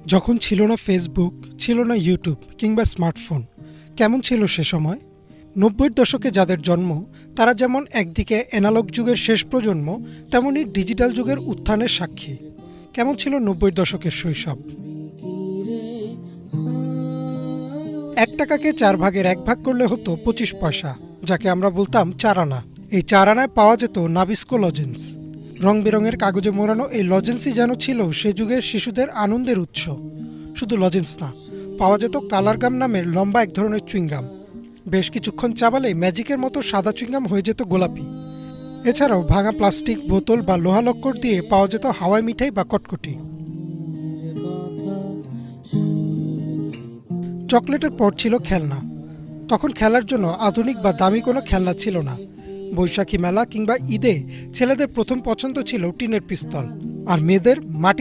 যখন ছিল না ফেসবুক, ছিল না ইউটিউব কিংবা স্মার্টফোন, কেমন ছিল সে সময়? ৯০-র দশকে যাদের জন্ম, তারা যেমন একদিকে অ্যানালগ যুগের শেষ প্রজন্ম, তেমনি ডিজিটাল যুগের উত্থানের সাক্ষী। কেমন ছিল ৯০-র দশকের শৈশব? ১ টাকাকে ৪ ভাগের ১ ভাগ করলে হতো ২৫ পয়সা, যাকে আমরা বলতাম ৪ আনা। এই ৪ আনায় পাওয়া যেত নাবিস্কো লজেন্স। রং বেরঙের কাগজে মোড়ানো এই লজেন্সই যেন ছিল সে যুগের শিশুদের আনন্দের উৎস। শুধু লজেন্স না, পাওয়া যেত কালারগাম নামের লম্বা এক ধরনের চুইংগাম। বেশ কিছুক্ষণ চাবালেই ম্যাজিকের মতো সাদা চুইংগাম হয়ে যেত গোলাপি। এছাড়াও ভাঙা প্লাস্টিক বোতল বা লোহা লক্কর দিয়ে পাওয়া যেত হাওয়াই মিঠাই বা কটকটি। চকলেটের পর ছিল খেলনা। তখন খেলার জন্য আধুনিক বা দামি কোনো খেলনা ছিল না। বৈশাখী মেলা কিংবা ঈদে ছেলেদের প্রথম পছন্দ ছিল টিনের পিস্তল, আর মেয়েদের মাটির